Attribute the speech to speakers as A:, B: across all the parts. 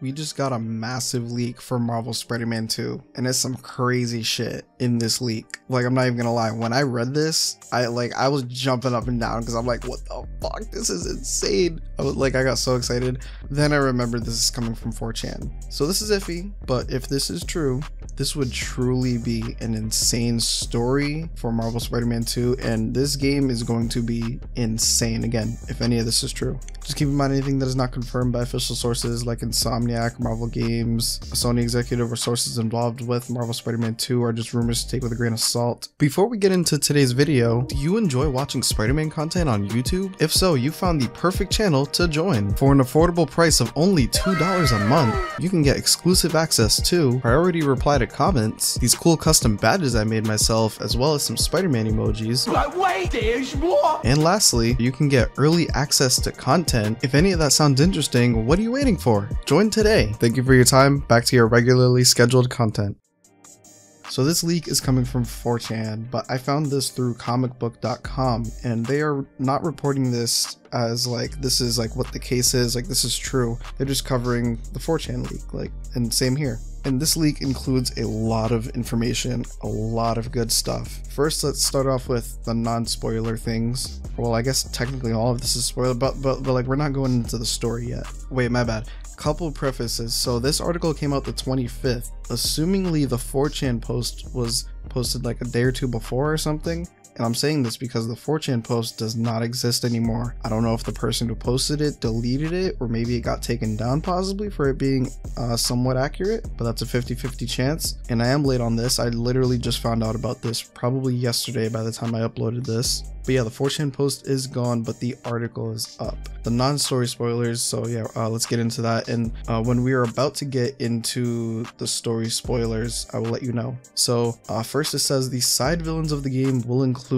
A: We just got a massive leak for Marvel Spider-Man 2, and there's some crazy shit in this leak. Like, I'm not even gonna lie, when I read this, I was jumping up and down because I'm like, what the fuck, this is insane. I got so excited. Then I remembered this is coming from 4chan. So this is iffy, but if this is true, this would truly be an insane story for Marvel Spider-Man 2, and this game is going to be insane again, if any of this is true. Just keep in mind anything that is not confirmed by official sources like Insomniac, Marvel Games, a Sony executive, or sources involved with Marvel Spider-Man 2 are just rumors to take with a grain of salt. Before we get into today's video, do you enjoy watching Spider-Man content on YouTube? If so, you found the perfect channel to join. For an affordable price of only $2 a month, you can get exclusive access to priority reply to comments, these cool custom badges I made myself, as well as some Spider-Man emojis. But wait, there's more! And lastly, you can get early access to content. If any of that sounds interesting, what are you waiting for? Join today. Thank you for your time. Back to your regularly scheduled content. So this leak is coming from 4chan, but I found this through comicbook.com, and they are not reporting this as like this is like what the case is, like this is true. They're just covering the 4chan leak, and same here. And this leak includes a lot of information, a lot of good stuff. First, let's start off with the non-spoiler things. Well, I guess technically all of this is spoiler, but like we're not going into the story yet. Wait, my bad. Couple prefaces. So this article came out the 25th. Assumingly the 4chan post was posted like a day or two before or something. And I'm saying this because the 4chan post does not exist anymore. I don't know if the person who posted it deleted it, or maybe it got taken down possibly for it being somewhat accurate, but that's a 50-50 chance. And I am late on this. I literally just found out about this probably yesterday by the time I uploaded this. But yeah, the 4chan post is gone, but the article is up. The non-story spoilers, so yeah, let's get into that. And when we are about to get into the story spoilers, I will let you know. So first it says the side villains of the game will include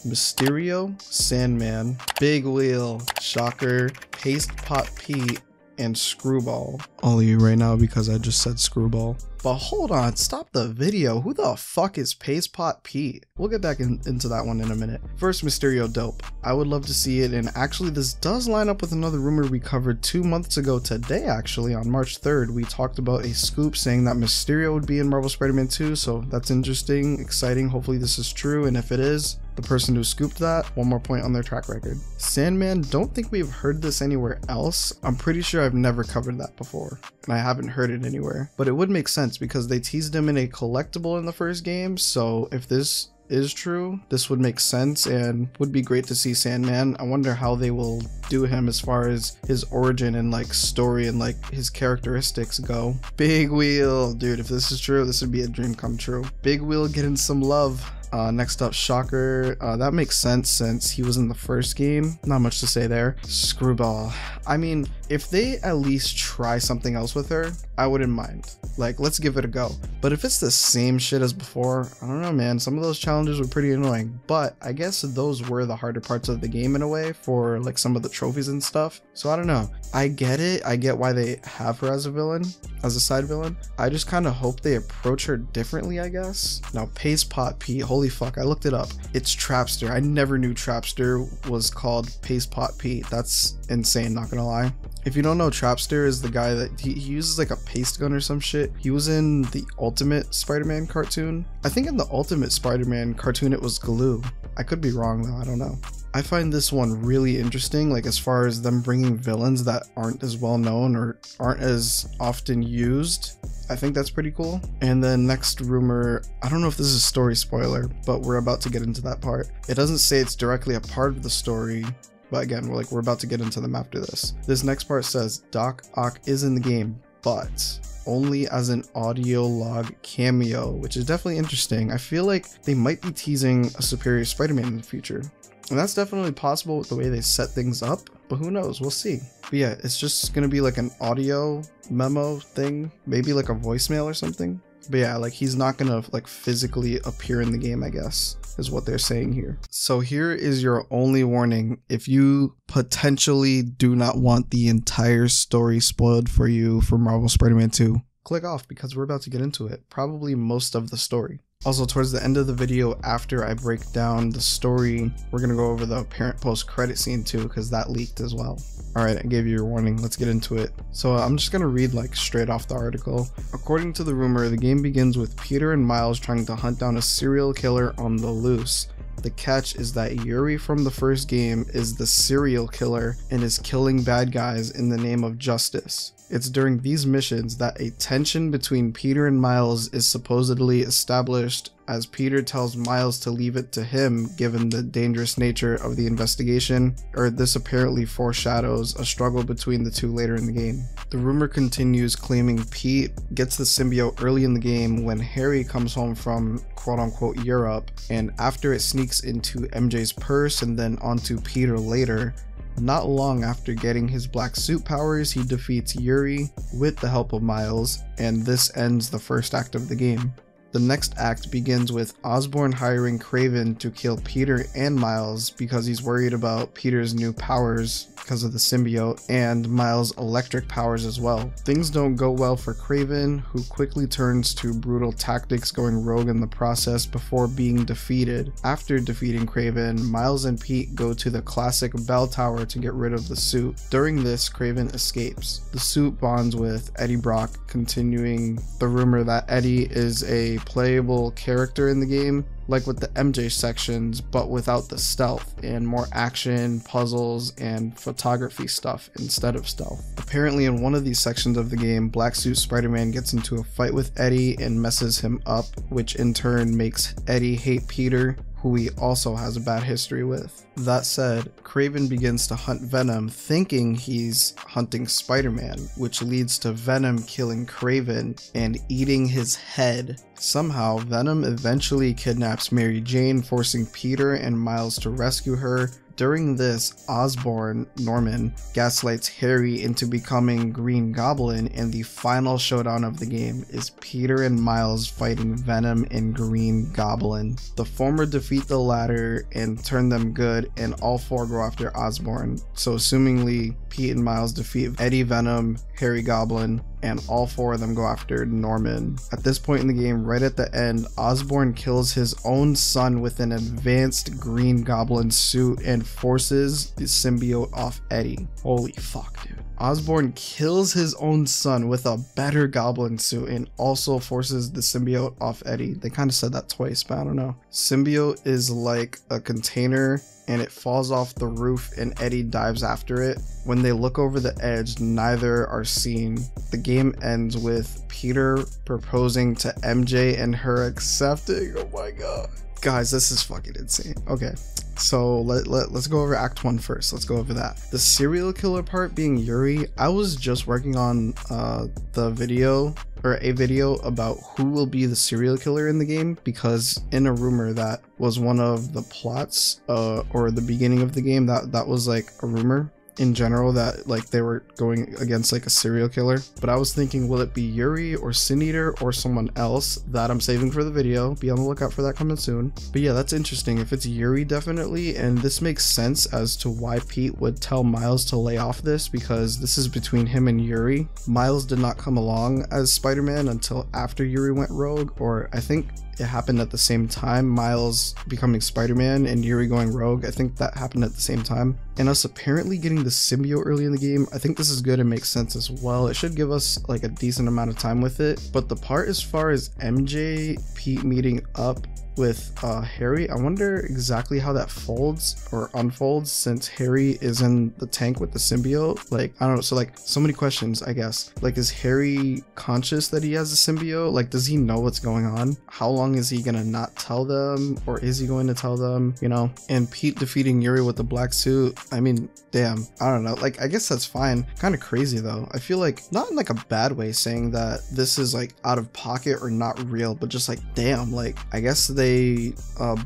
A: Mysterio, Sandman, Big Wheel, Shocker, Paste Pot Pete, and Screwball. All of you right now because I just said Screwball. But hold on, stop the video. Who the fuck is Paste Pot Pete? We'll get back into that one in a minute. First, Mysterio dope. I would love to see it, and actually this does line up with another rumor we covered 2 months ago today. Actually, on March 3rd, we talked about a scoop saying that Mysterio would be in Marvel Spider-Man 2, so that's interesting, exciting. Hopefully this is true, and if it is, the person who scooped that, one more point on their track record. Sandman, don't think we've heard this anywhere else. I'm pretty sure I've never covered that before, and I haven't heard it anywhere. But it would make sense because they teased him in a collectible in the first game, so if this is true, this would make sense and would be great to see Sandman. I wonder how they will do him as far as his origin and like story and like his characteristics go. Big Wheel, dude, if this is true, this would be a dream come true. Big Wheel getting some love. Next up, Shocker. That makes sense since he was in the first game. Not much to say there. Screwball. I mean, if they at least try something else with her, I wouldn't mind. Like, let's give it a go. But if it's the same shit as before, I don't know, man. Some of those challenges were pretty annoying. But I guess those were the harder parts of the game in a way for like some of the trophies and stuff. So I don't know. I get it. I get why they have her as a villain, as a side villain. I just kind of hope they approach her differently, I guess. Now, Paste Pot Pete. Holy fuck, I looked it up. It's Trapster. I never knew Trapster was called Paste Pot Pete. That's insane, not gonna lie. If you don't know, Trapster is the guy that he uses like a paste gun or some shit. He was in the Ultimate Spider-Man cartoon. I think in the Ultimate Spider-Man cartoon it was Glue. I could be wrong though, I don't know. I find this one really interesting, like as far as them bringing villains that aren't as well known or aren't as often used. I think that's pretty cool. And then next rumor, I don't know if this is a story spoiler, but we're about to get into that part. It doesn't say it's directly a part of the story, but again, we're about to get into them after this. This next part says Doc Ock is in the game, but only as an audio log cameo, which is definitely interesting. I feel like they might be teasing a Superior Spider-Man in the future. And that's definitely possible with the way they set things up, but who knows, we'll see. But yeah, it's just gonna be like an audio memo thing, maybe like a voicemail or something. But yeah, like he's not gonna like physically appear in the game, I guess, is what they're saying here. So here is your only warning. If you potentially do not want the entire story spoiled for you for Marvel Spider-Man 2, click off because we're about to get into it. Probably most of the story. Also, towards the end of the video, after I break down the story, we're gonna go over the apparent post-credit scene too, because that leaked as well. Alright, I gave you your warning, let's get into it. So I'm just gonna read like straight off the article. According to the rumor, the game begins with Peter and Miles trying to hunt down a serial killer on the loose. The catch is that Yuri from the first game is the serial killer and is killing bad guys in the name of justice. It's during these missions that a tension between Peter and Miles is supposedly established, as Peter tells Miles to leave it to him given the dangerous nature of the investigation, or this apparently foreshadows a struggle between the two later in the game. The rumor continues, claiming Pete gets the symbiote early in the game when Harry comes home from quote-unquote Europe, and after it sneaks into MJ's purse and then onto Peter later. Not long after getting his black suit powers, he defeats Yuri with the help of Miles, and this ends the first act of the game. The next act begins with Osborn hiring Kraven to kill Peter and Miles because he's worried about Peter's new powers because of the symbiote and Miles' electric powers as well. Things don't go well for Kraven, who quickly turns to brutal tactics, going rogue in the process before being defeated. After defeating Kraven, Miles and Pete go to the classic bell tower to get rid of the suit. During this, Kraven escapes. The suit bonds with Eddie Brock, continuing the rumor that Eddie is a playable character in the game, like with the MJ sections, but without the stealth and more action, puzzles, and photography stuff instead of stealth. Apparently in one of these sections of the game, Black Suit Spider-Man gets into a fight with Eddie and messes him up, which in turn makes Eddie hate Peter, who he also has a bad history with. That said, Kraven begins to hunt Venom, thinking he's hunting Spider-Man, which leads to Venom killing Kraven and eating his head. Somehow, Venom eventually kidnaps Mary Jane, forcing Peter and Miles to rescue her. During this, Osborn, Norman, gaslights Harry into becoming Green Goblin, and the final showdown of the game is Peter and Miles fighting Venom and Green Goblin. The former defeat the latter and turn them good, and all four go after Osborn. So assumingly, Pete and Miles defeat Eddie, Venom, Harry Goblin, and all four of them go after Norman. At this point in the game, right at the end, Osborn kills his own son with an advanced Green Goblin suit and forces the symbiote off Eddie. Holy fuck, dude. Osborn kills his own son with a better Goblin suit and also forces the symbiote off Eddie. They kind of said that twice, but I don't know. Symbiote is like a container and it falls off the roof and Eddie dives after it. When they look over the edge, neither are seen. The game ends with Peter proposing to MJ and her accepting. Oh my god. Guys, this is fucking insane. Okay, so let's go over Act 1 first. Let's go over that. The serial killer part being Yuri, I was just working on a video about who will be the serial killer in the game, because in a rumor that was one of the plots or the beginning of the game, that was like a rumor in general that like they were going against like a serial killer. But I was thinking, will it be Yuri or Sin Eater or someone else? That I'm saving for the video. Be on the lookout for that coming soon. But yeah, that's interesting. If it's Yuri, definitely. And this makes sense as to why Pete would tell Miles to lay off this, because this is between him and Yuri. Miles did not come along as Spider-Man until after Yuri went rogue, or I think it happened at the same time. Miles becoming Spider-Man and Yuri going rogue, I think that happened at the same time. And us apparently getting the symbiote early in the game, I think this is good and makes sense as well. It should give us like a decent amount of time with it. But the part as far as MJ, Pete meeting up with Harry, I wonder exactly how that folds or unfolds, since Harry is in the tank with the symbiote. Like, I don't know, so like so many questions, I guess. Like, is Harry conscious that he has a symbiote? Like, does he know what's going on? How long is he gonna not tell them, or is he going to tell them, you know? And Pete defeating Yuri with the black suit, I mean, damn, I don't know, like, I guess that's fine. Kind of crazy though. I feel like, not in like a bad way saying that this is like out of pocket or not real, but just like, damn, like, I guess they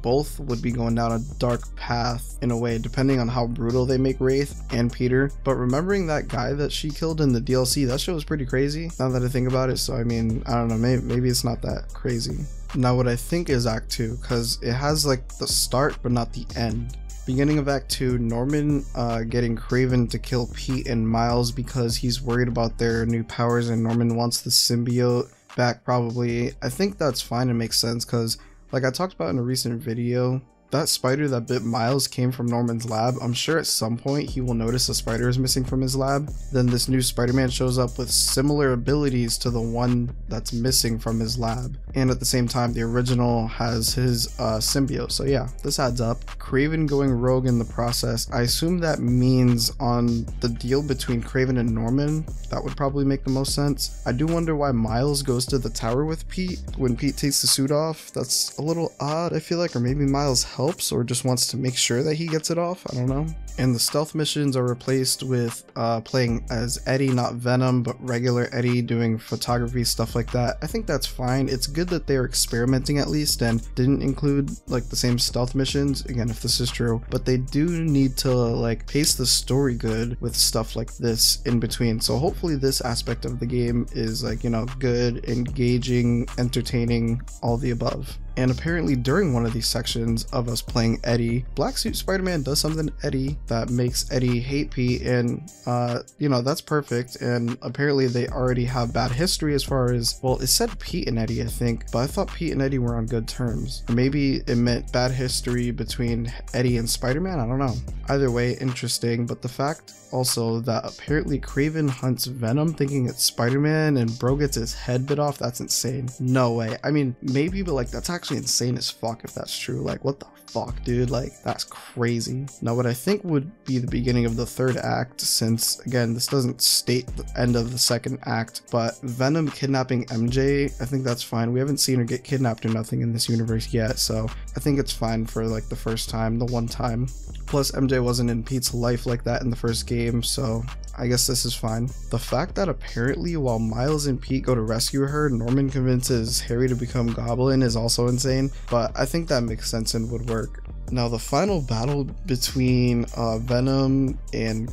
A: both would be going down a dark path in a way, depending on how brutal they make Wraith and Peter. But remembering that guy that she killed in the DLC, that show was pretty crazy now that I think about it. So I mean, I don't know, maybe it's not that crazy. Now what I think is Act 2, because it has like the start but not the end. Beginning of Act 2, Norman getting Kraven to kill Pete and Miles because he's worried about their new powers, and Norman wants the symbiote back probably. I think that's fine and makes sense because, like I talked about in a recent video, that spider that bit Miles came from Norman's lab. I'm sure at some point he will notice a spider is missing from his lab. Then this new Spider-Man shows up with similar abilities to the one that's missing from his lab. And at the same time, the original has his symbiote. So yeah, this adds up. Kraven going rogue in the process. I assume that means on the deal between Kraven and Norman. That would probably make the most sense. I do wonder why Miles goes to the tower with Pete when Pete takes the suit off. That's a little odd, I feel like, or maybe Miles helps or just wants to make sure that he gets it off. I don't know. And the stealth missions are replaced with playing as Eddie, not Venom, but regular Eddie doing photography, stuff like that. I think that's fine. It's good that they're experimenting at least and didn't include like the same stealth missions, again, if this is true, but they do need to like pace the story good with stuff like this in between. So hopefully this aspect of the game is like, you know, good, engaging, entertaining, all the above. And apparently during one of these sections of us playing Eddie, Black Suit Spider-Man does something to Eddie that makes Eddie hate Pete, and you know, that's perfect. And apparently they already have bad history as far as, well, it said Pete and Eddie, I think, but I thought Pete and Eddie were on good terms. Or maybe it meant bad history between Eddie and Spider-Man, I don't know. Either way, interesting, but the fact also that apparently Kraven hunts Venom thinking it's Spider-Man and bro gets his head bit off, that's insane. No way. I mean, maybe, but like that's actually insane as fuck if that's true. Like what the fuck, dude? Like that's crazy. Now what I think would be the beginning of the third act, since again this doesn't state the end of the second act, but Venom kidnapping MJ, I think that's fine. We haven't seen her get kidnapped or nothing in this universe yet, so I think it's fine for like the first time, the one time. Plus MJ wasn't in Pete's life like that in the first game, so I guess this is fine. The fact that apparently while Miles and Pete go to rescue her, Norman convinces Harry to become Goblin is also insane, but I think that makes sense and would work. Now the final battle between Venom and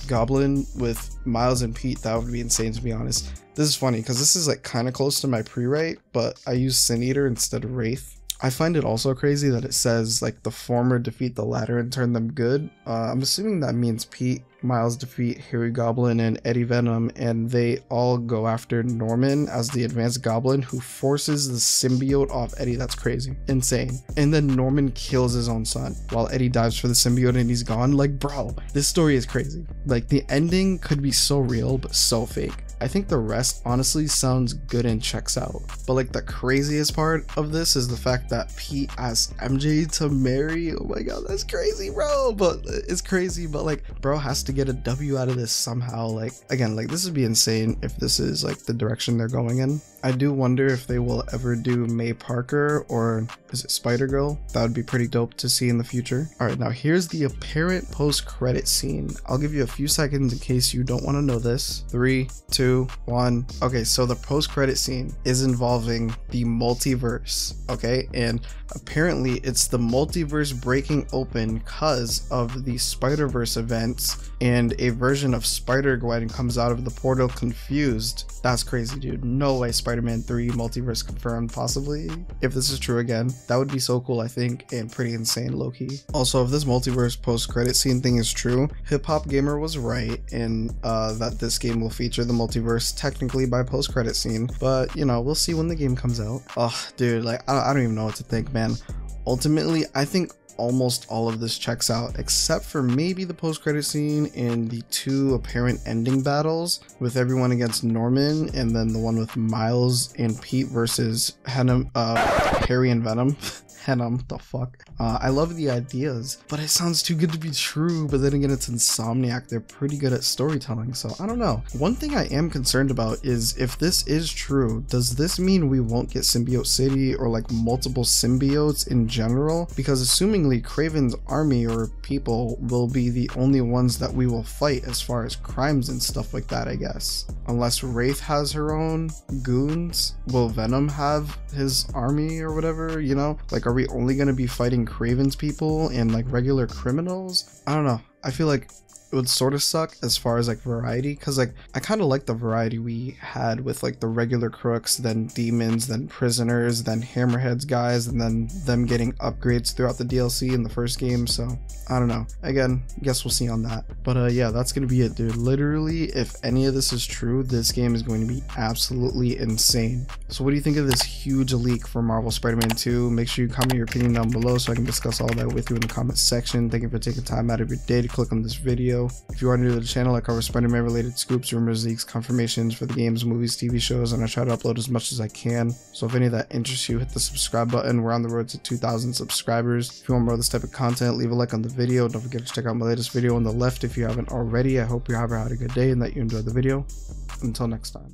A: Goblin with Miles and Pete, that would be insane to be honest. This is funny because this is like kind of close to my pre-write, but I use Sin Eater instead of Wraith. I find it also crazy that it says like the former defeat the latter and turn them good. I'm assuming that means Pete, Miles defeat Harry Goblin and Eddie Venom, and they all go after Norman as the advanced Goblin who forces the symbiote off Eddie. That's crazy, insane. And then Norman kills his own son while Eddie dives for the symbiote and he's gone. Like bro, this story is crazy. Like the ending could be so real but so fake. I think the rest honestly sounds good and checks out. But like the craziest part of this is the fact that Pete asked MJ to marry. Oh my god, that's crazy, bro. But it's crazy, but like bro has to get a W out of this somehow. Like again, like this would be insane if this is like the direction they're going in. I do wonder if they will ever do May Parker or is it Spider-Girl? That would be pretty dope to see in the future. Alright, now here's the apparent post-credit scene. I'll give you a few seconds in case you don't want to know this. 3, 2, 1. Okay, so the post-credit scene is involving the multiverse, okay? And apparently it's the multiverse breaking open because of the Spider-Verse events, and a version of Spider-Gwen comes out of the portal confused. That's crazy, dude. No way Spider-Man 3 multiverse confirmed, possibly. If this is true again, that would be so cool, I think, and pretty insane low-key. Also, if this multiverse post-credit scene thing is true, Hip Hop Gamer was right in that this game will feature the multiverse technically by post-credit scene, but you know, we'll see when the game comes out. Oh, dude, like I don't even know what to think, man. Ultimately, I think almost all of this checks out except for maybe the post-credit scene and the two apparent ending battles with everyone against Norman, and then the one with Miles and Pete versus Harry and Venom. The fuck. I love the ideas, but it sounds too good to be true. But then again, it's Insomniac. They're pretty good at storytelling, so I don't know. One thing I am concerned about is if this is true, does this mean we won't get Symbiote City or like multiple symbiotes in general? Because assumingly Kraven's army or people will be the only ones that we will fight as far as crimes and stuff like that, I guess. Unless Wraith has her own goons, will Venom have his army or whatever, you know? Like, are we only going to be fighting Kraven's people and like regular criminals? I don't know. I feel like it would sort of suck as far as like variety, because like I kind of like the variety we had with like the regular crooks, then demons, then prisoners, then hammerheads guys, and then them getting upgrades throughout the DLC in the first game. So I don't know, again, guess we'll see on that. But yeah, that's gonna be it, dude. Literally, if any of this is true, this game is going to be absolutely insane. So what do you think of this huge leak for Marvel Spider-Man 2? Make sure you comment your opinion down below so I can discuss all that with you in the comment section. Thank you for taking time out of your day to click on this video. If you are new to the channel, I cover Spider-Man related scoops, rumors, leaks, confirmations for the games, movies, TV shows, and I try to upload as much as I can. So if any of that interests you, hit the subscribe button. We're on the road to 2,000 subscribers. If you want more of this type of content, leave a like on the video. Don't forget to check out my latest video on the left if you haven't already. I hope you have had a good day and that you enjoyed the video. Until next time.